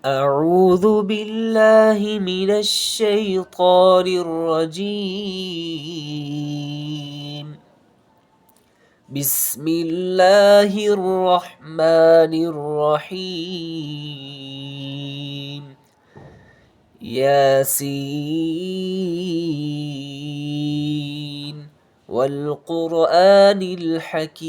أعوذ بالله من الشيطان الرجيم. بسم الله الرحمن الرحيم. ياسين والقرآن الحكيم.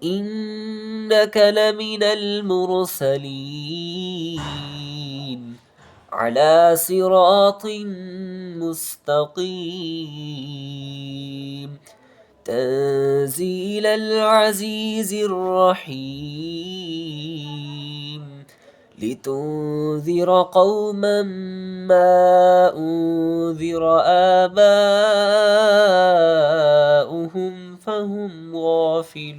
إنك لمن المرسلين على صراط مستقيم. تنزيل العزيز الرحيم. لتنذر قوما ما أنذر آباؤهم فهم غافلون.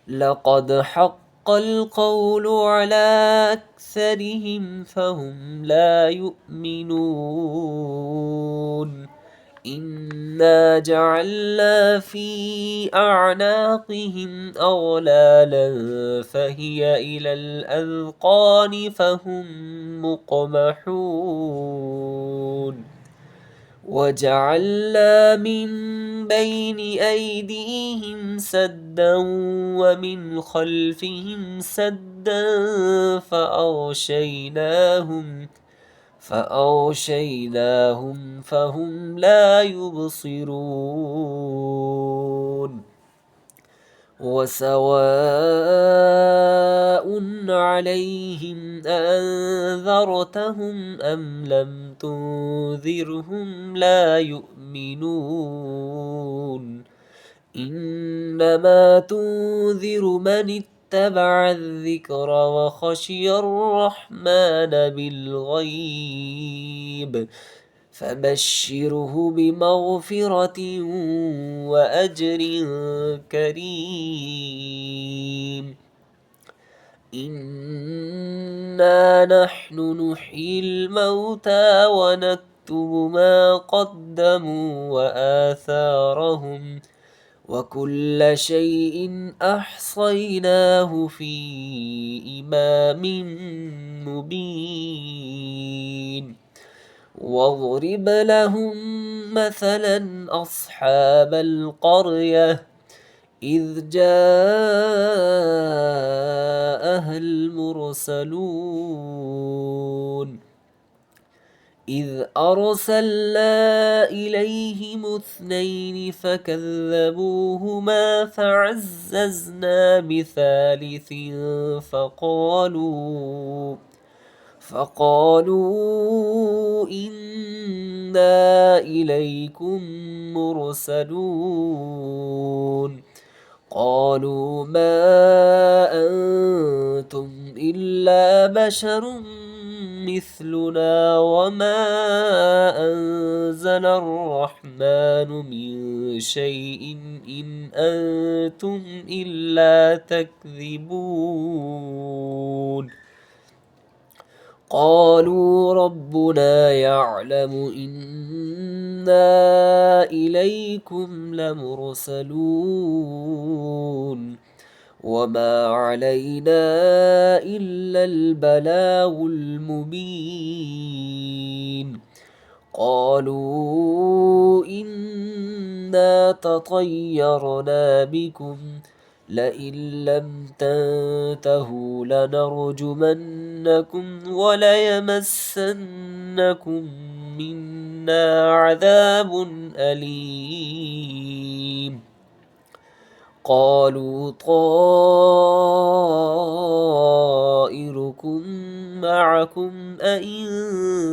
لقد حق القول على أكثرهم فهم لا يؤمنون. إنا جعلنا في أعناقهم أغلالا فهي إلى الأذقان فهم مقمحون. وجعلنا من بين أيديهم سدا ومن خلفهم سدا فأغشيناهم فهم لا يبصرون. وسواء عليهم أنذرتهم أم لم تنذرهم لا يؤمنون. إنما تنذر من اتبع الذكر وخشي الرحمن بالغيب فبشره بمغفرة وأجر كريم. إنا نحن نحيي الموتى ونكتب ما قدموا وآثارهم وكل شيء أحصيناه في إمام مبين. واضرب لهم مثلا أصحاب القرية إذ جاءها المرسلون إذ أرسلنا إليهم اثنين فكذبوهما فعززنا بثالث فقالوا إنا إليكم مرسلون. قالوا ما أنتم إلا بشر مثلنا وما أنزل الرحمن من شيء إن أنتم إلا تكذبون. قالوا ربنا يعلم إنا إليكم لمرسلون وما علينا إلا البلاغ المبين. قالوا إنا تطيرنا بكم لئن لم تنتهوا لنرجمنكم وليمسنكم منا عذاب أليم. قالوا طائركم معكم أئن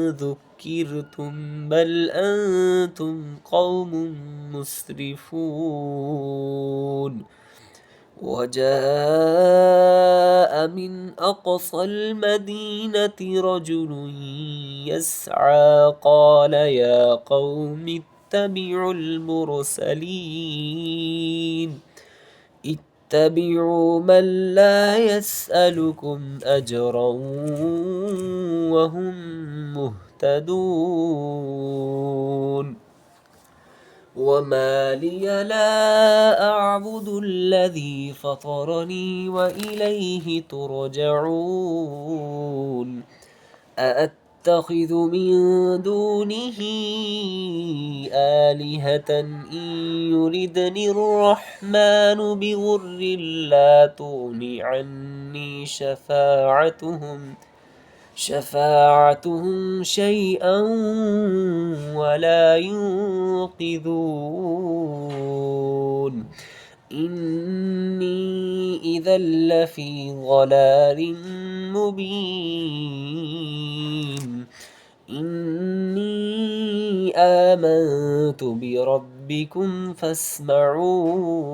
ذكرتم بل أنتم قوم مسرفون. وجاء من أقصى المدينة رجل يسعى قال يا قوم اتبعوا المرسلين اتبعوا من لا يسألكم أجرا وهم مهتدون. وما لي لا أعبد الذي فطرني وإليه ترجعون أأتخذ من دونه آلهة إن يردني الرحمن بضر لا تغن عني شفاعتهم شيئا ولا ينقذون إني إذا لفي ضلال مبين إني آمنت بربكم فاسمعون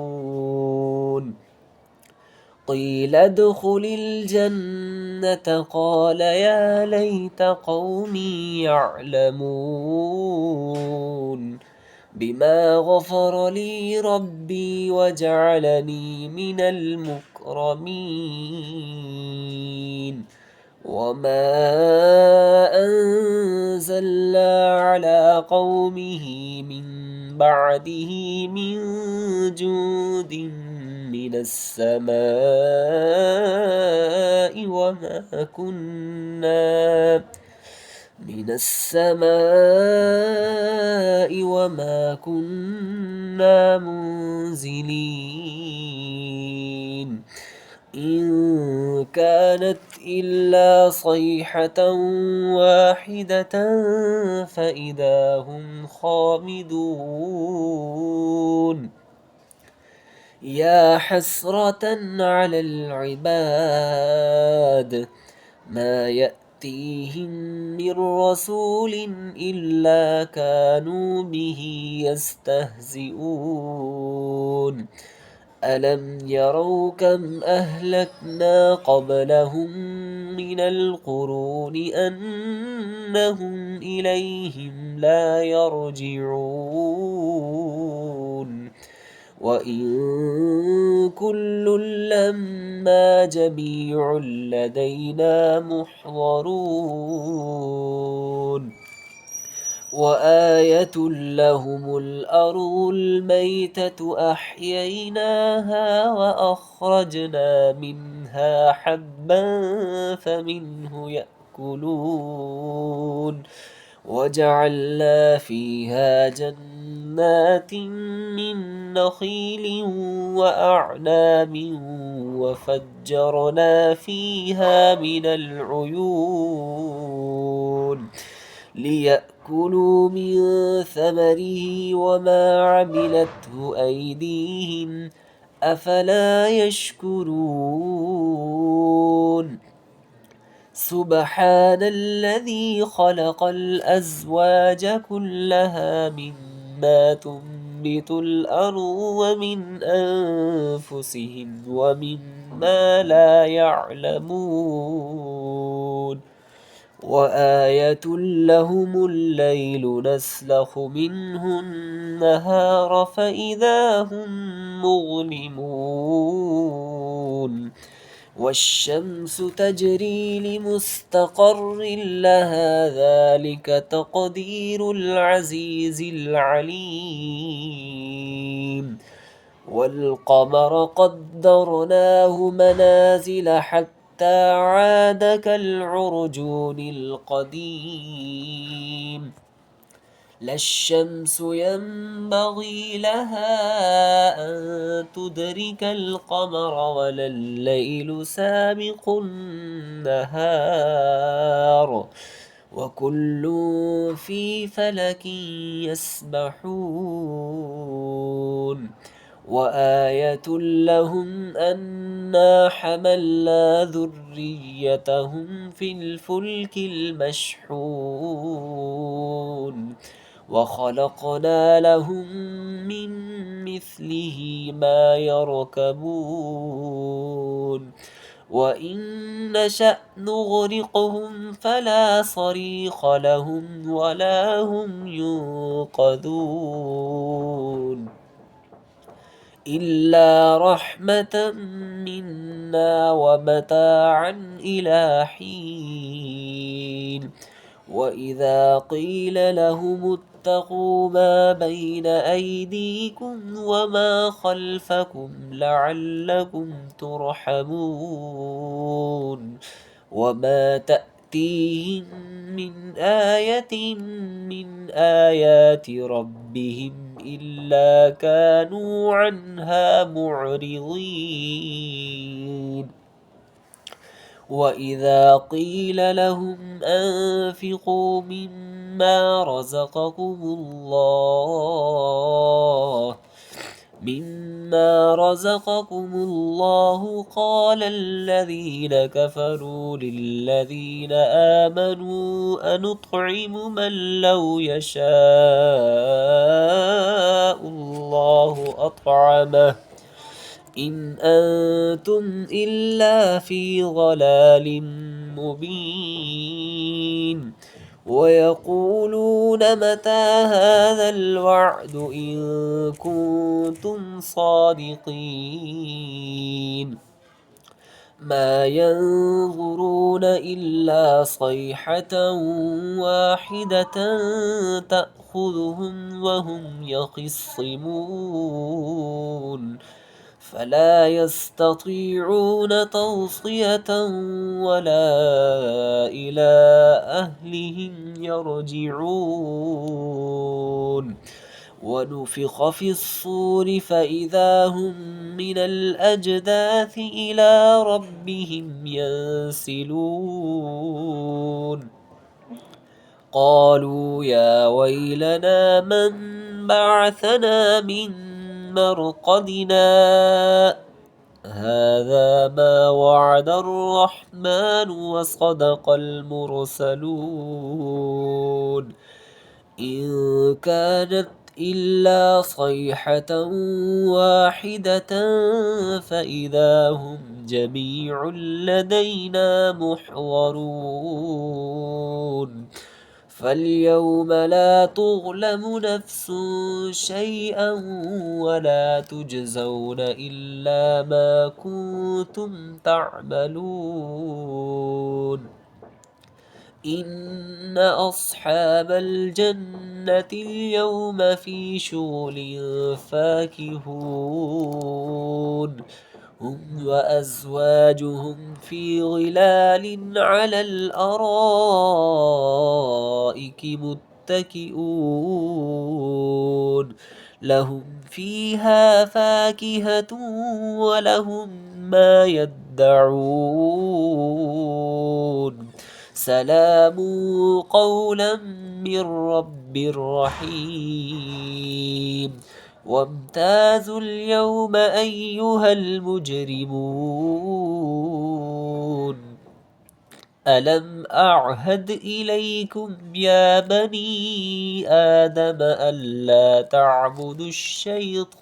قيل ادخل الجنة قال يا ليت قومي يعلمون بما غفر لي ربي وجعلني من المكرمين وما أنزلنا على قومه من بعده من جود من السماء وما كنا منزلين إن كانت إلا صيحة واحدة فإذا هم خامدون يا حسرة على العباد ما يأتيهم من رسول إلا كانوا به يستهزئون ألم يروا كم أهلكنا قبلهم من القرون أنهم إليهم لا يرجعون وإن كل لما جميع لدينا محضرون وآية لهم الأرض الميتة أحييناها وأخرجنا منها حبا فمنه يأكلون وجعلنا فيها جنات من نخيل وأعناب وفجرنا فيها من العيون ليأكلوا من ثمره وما عملته أيديهم أفلا يشكرون سبحان الذي خلق الأزواج كلها مما تنبت الأرض ومن أنفسهم ومما لا يعلمون وآية لهم الليل نسلخ منه النهار فإذا هم مظلمون والشمس تجري لمستقر لها ذلك تقدير العزيز العليم والقمر قدرناه منازل حتى عاد كالعرجون القديم لا الشمس ينبغي لها أن تدرك القمر ولا الليل سابق النهار وكل في فلك يسبحون وآية لهم أنا حملنا ذريتهم في الفلك المشحون وخلقنا لهم من مثله ما يركبون وإن نشأ نغرقهم فلا صريخ لهم ولا هم ينقذون إلا رحمة منا ومتاعا إلى حين وإذا قيل لهم واتقوا ما بين أيديكم وما خلفكم لعلكم ترحمون وما تأتيهم من آية من آيات ربهم إلا كانوا عنها معرضين وإذا قيل لهم أنفقوا مما رزقكم الله قال الذين كفروا للذين آمنوا أنطعم من لو يشاء الله أطعمه إن أنتم إلا في ضلال مبين ويقولون متى هذا الوعد إن كنتم صادقين ما ينظرون إلا صيحة واحدة تأخذهم وهم يخصمون فلا يستطيعون توصية ولا إلى أهلهم يرجعون ونفخ في الصور فإذا هم من الأجداث إلى ربهم ينسلون قالوا يا ويلنا من بعثنا من مرقدنا هذا ما وعد الرحمن وصدق المرسلون إن كانت إلا صيحة واحدة فإذا هم جميع لدينا محضرون فاليوم لا تظلم نفس شيئا ولا تجزون إلا ما كنتم تعملون إن أصحاب الجنة اليوم في شغل فاكهون هم وأزواجهم في ظلال على الأرائك متكئون لهم فيها فاكهة ولهم ما يدعون سلام قولا من رب رحيم وامتازوا اليوم أيها المجرمون ألم أعهد إليكم يا بني آدم ألا تعبدوا الشيطان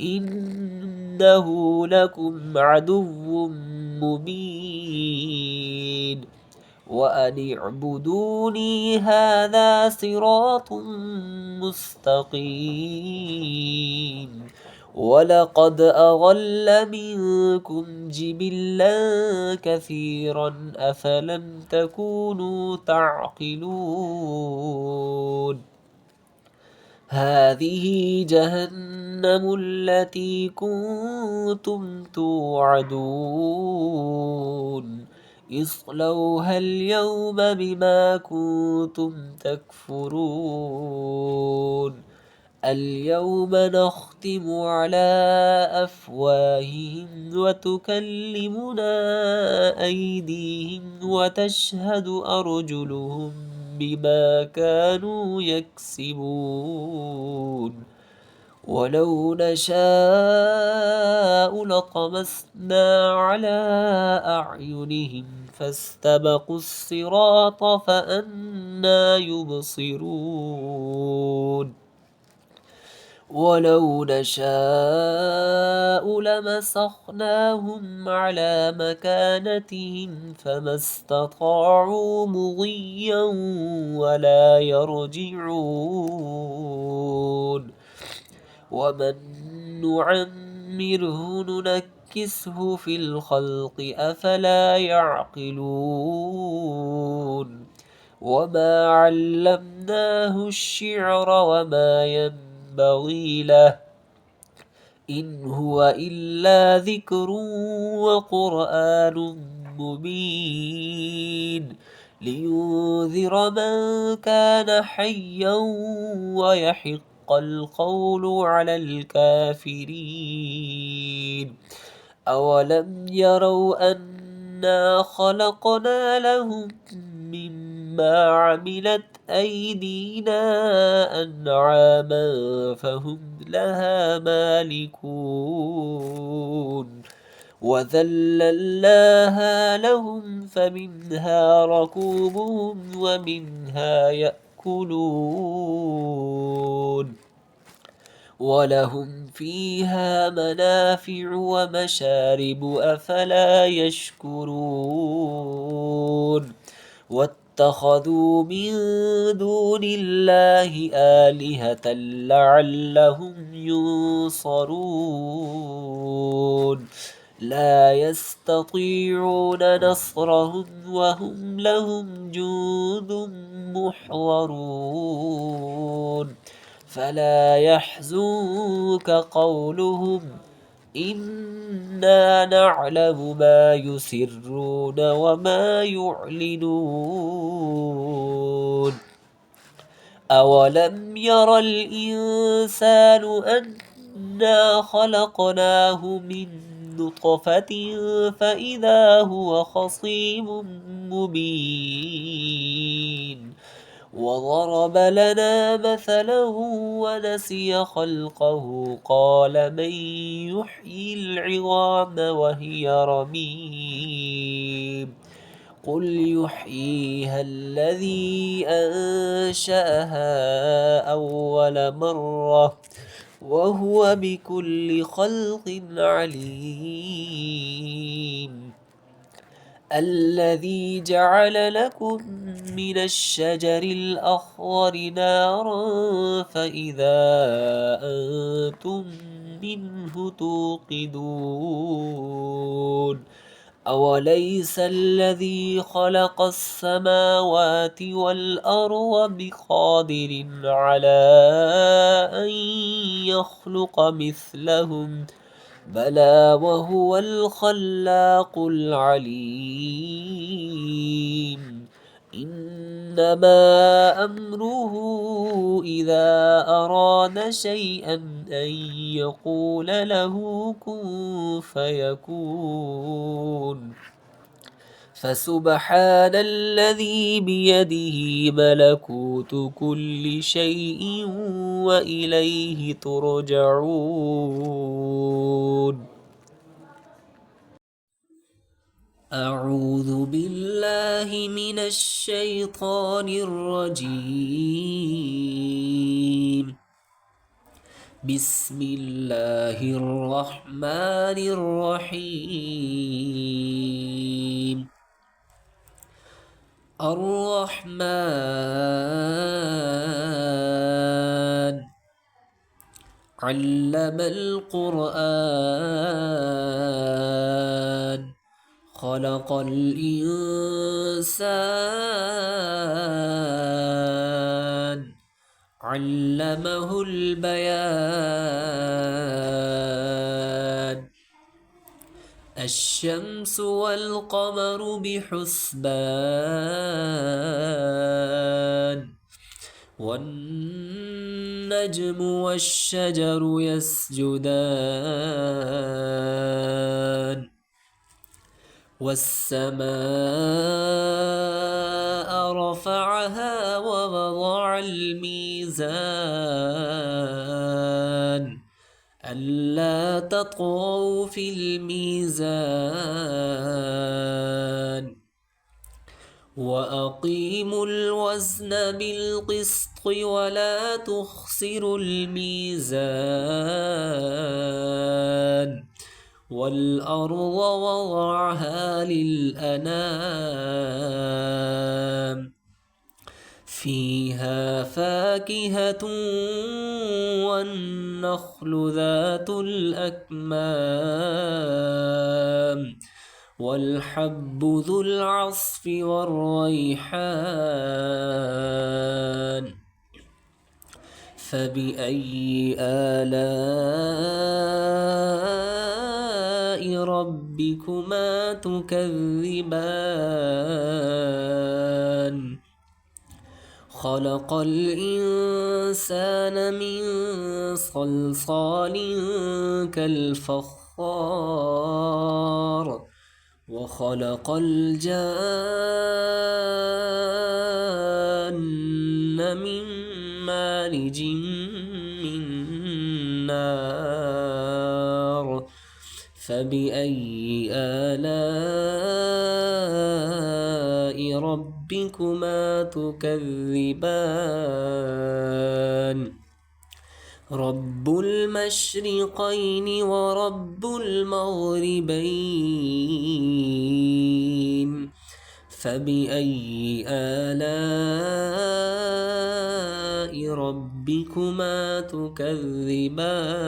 إنه لكم عدو مبين وأن اعبدوني هذا صراط مستقيم ولقد أضل منكم جبلا كثيرا أفلم تكونوا تعقلون هذه جهنم التي كنتم توعدون اصلوها اليوم بما كنتم تكفرون اليوم نختم على أفواههم وتكلمنا أيديهم وتشهد أرجلهم بما كانوا يكسبون ولو نشاء لطمسنا على أعينهم فاستبقوا الصراط فأنى يبصرون ولو نشاء لمسخناهم على مكانتهم فما استطاعوا مضيا ولا يرجعون ومن نعمره ننكسه في الخلق أفلا يعقلون وما علمناه الشعر وما ينبغي له إن هو إلا ذكر وقرآن مبين لينذر من كان حيا ويحق القول على الكافرين أولم يروا أنا خلقنا لهم مما عملت أيدينا أنعاما فهم لها مالكون وذللناها لهم فمنها ركوبهم ومنها يأكلون ولهم فيها منافع ومشارب أفلا يشكرون واتخذوا من دون الله آلهة لعلهم ينصرون لا يستطيعون نصرهم وهم لهم جند محضرون فلا يحزنك قولهم إنا نعلم ما يسرون وما يعلنون أولم ير الإنسان أنا خلقناه من نطفة فإذا هو خصيم مبين وضرب لنا مثلا ونسي خلقه قال من يحيي العظام وهي رميم قل يحييها الذي أنشأها أول مرة وهو بكل خلق عليم الذي جعل لكم من الشجر الأخضر نارا فإذا أنتم منه توقدون أوليس الذي خلق السماوات والأرض بقادر على أن يخلق مثلهم بلى وهو الخلاق العليم إنما أمره إذا أراد شيئا أن يقول له كن فيكون فسبحان الذي بيده ملكوت كل شيء وإليه ترجعون أعوذ بالله من الشيطان الرجيم بسم الله الرحمن الرحيم الرحمن علم القرآن خلق الإنسان علمه البيان الشمس والقمر بحسبان والنجم والشجر يسجدان والسماء رفعها ووضع الميزان ألا تطغوا في الميزان وأقيموا الوزن بالقسط ولا تخسروا الميزان والأرض وضعها للأنام فيها فاكهة والنخل ذات الأكمام والحب ذو العصف والريحان فبأي آلاء ربكما تكذبان خلق الإنسان من صلصال كالفخار وخلق الجان من مارج من نار فبأي آلاء ربكما تكذبان رب المشرقين ورب المغربين فبأي آلاء ربكما تكذبان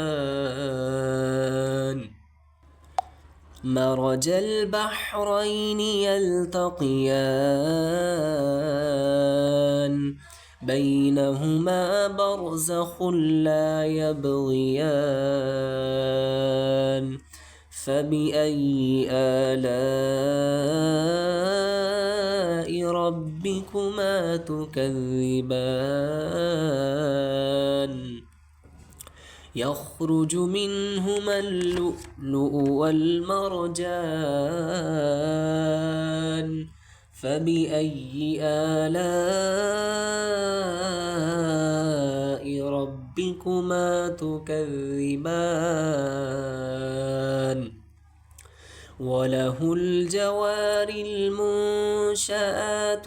مرج البحرين يلتقيان بينهما برزخ لا يبغيان فبأي آلاء ربكما تكذبان يخرج منهما اللؤلؤ والمرجان فبأي آلاء ربكما تكذبان وله الجوار المنشآت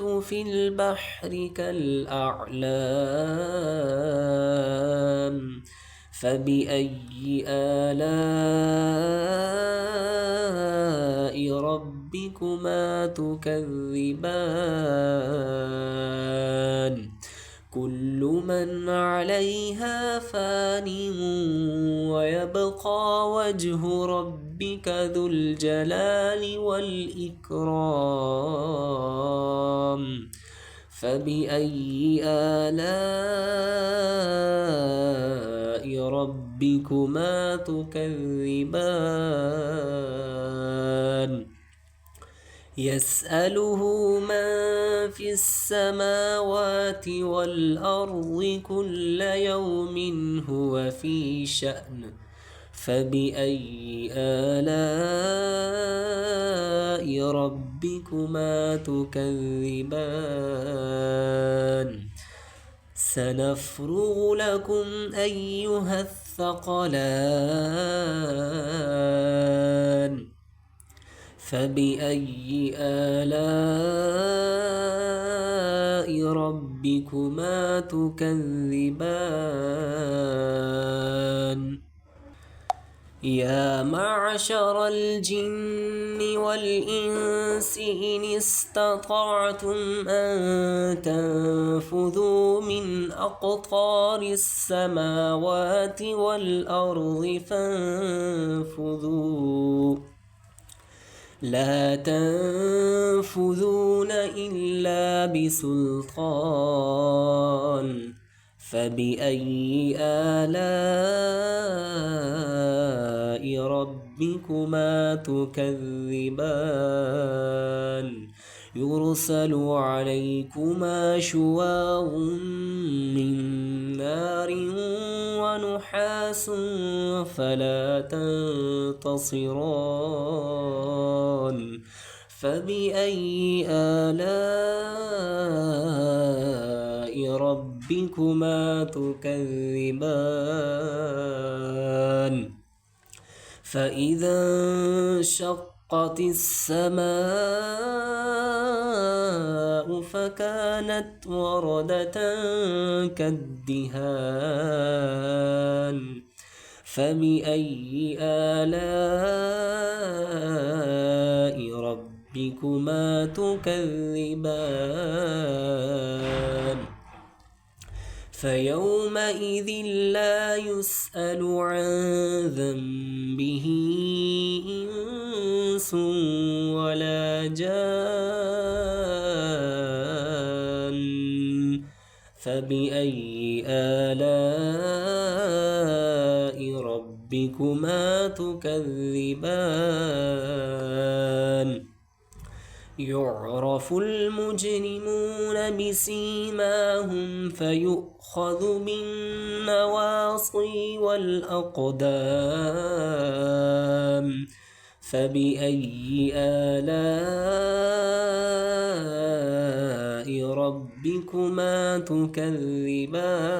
في البحر كالأعلام فبأي آلاء ربكما تكذبان كل من عليها فان ويبقى وجه ربك ذو الجلال والإكرام فبأي آلاء ربكما تكذبان يسأله من في السماوات والأرض كل يوم هو في شأن فبأي آلاء ربكما تكذبان سنفرغ لكم أيها الثقلان فبأي آلاء ربكما تكذبان يا معشر الجن والإنس إن استطعتم أن تنفذوا من أقطار السماوات والأرض فانفذوا لا تنفذون إلا بسلطان فبأي آلاء ربكما تكذبان يرسل عليكما شواظ من نار ونحاس فلا تنتصران فبأي آلاء ربكما تكذبان فإذا انشقت السماء فكانت وردة كالدهان فبأي آلاء ربكما تكذبان فيومئذ لا يسأل عن ذنبه إنس ولا جان فبأي آلاء ربكما تكذبان يعرف المجرمون بسيماهم فيؤخذ بالنواصي والأقدام فبأي آلاء ربكما تكذبان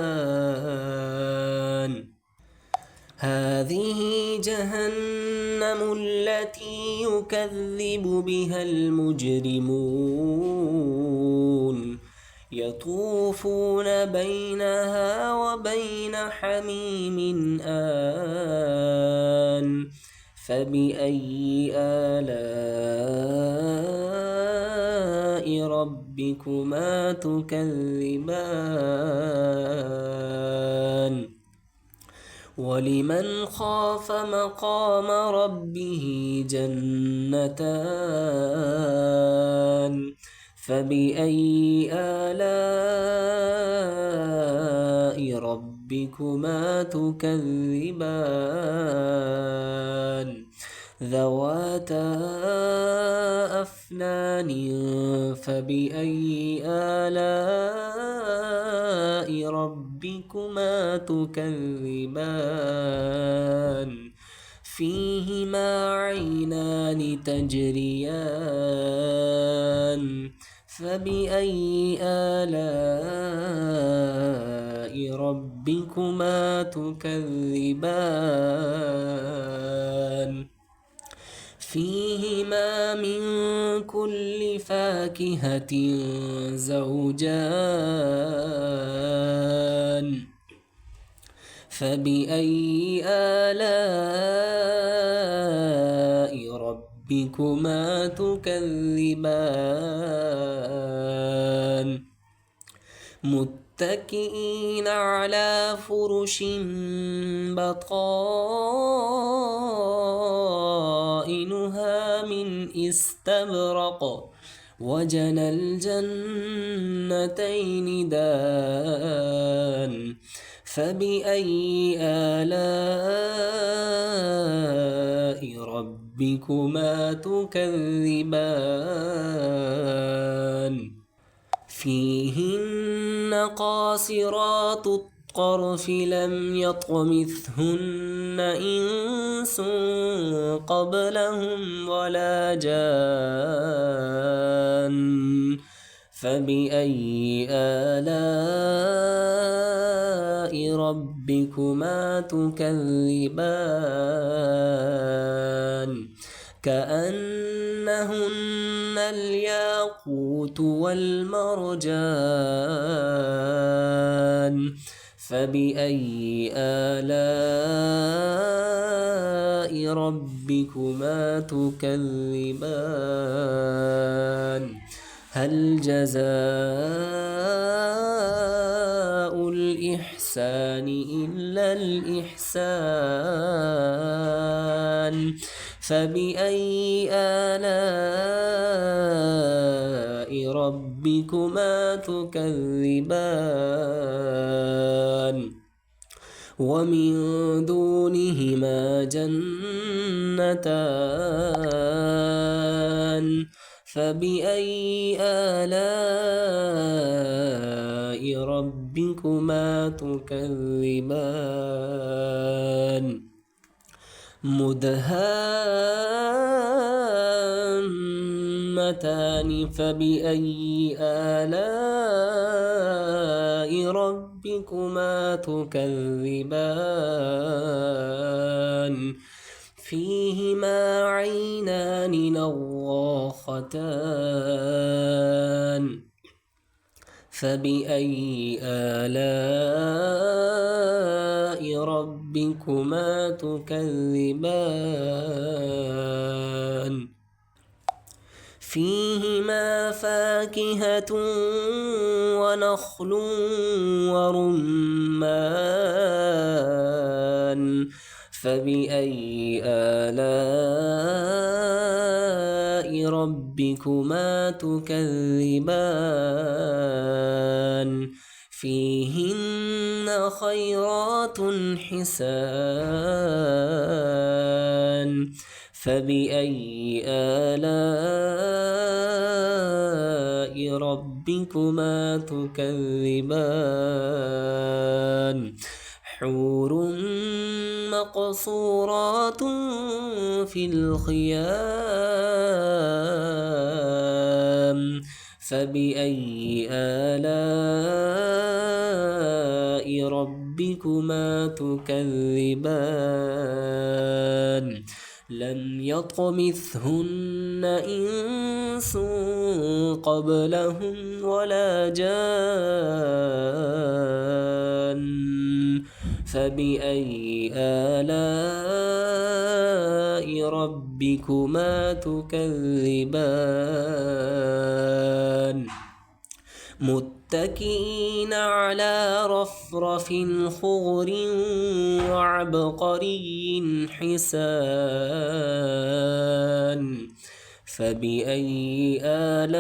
هذه جهنم التي يكذب بها المجرمون يطوفون بينها وبين حميم آن فبأي آلاء ربكما تكذبان ولمن خاف مقام ربه جنتان فبأي آلاء ربكما تكذبان ذواتا أفنان فبأي آلاء ربكما تكذبان فيهما عينان تجريان فبأي آلاء ربكما تكذبان فيهما من كل فاكهة زوجان فبأي آلاء ربكما تكذبان متكئين على فرش بطائنها من استبرق وجنى الجنتين دان فبأي آلاء ربكما تكذبان فيهن قاصرات الطرف لم يطمثهن إنس قبلهم ولا جان فبأي آلاء ربكما تكذبان كأنهن الياقوت والمرجان فبأي آلاء ربكما تكذبان هل جزاء الإحسان إلا الإحسان فبأي آلاء ربكما تكذبان ومن دونهما جنتان فبأي آلاء ربكما تكذبان مدهامتان فبأي آلاء ربكما تكذبان فيهما عينان نضاختان فبأي آلاء ربكما تكذبان فيهما فاكهة ونخل ورمان فبأي آلاء ربكما تكذبان فيهن خيرات حسان فبأي آلاء ربكما تكذبان حور مقصورات في الخيام فبأي آلاء ربكما تكذبان لم يطمثهن إنس قبلهم ولا جان فبأي آلاء ربكما تكذبان متكئين على رفرف خضر وعبقري حسان فبأي آلاء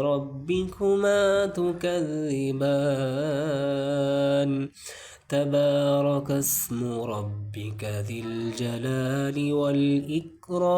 ربكما تكذبان تبارك اسم ربك ذي الجلال والإكرام.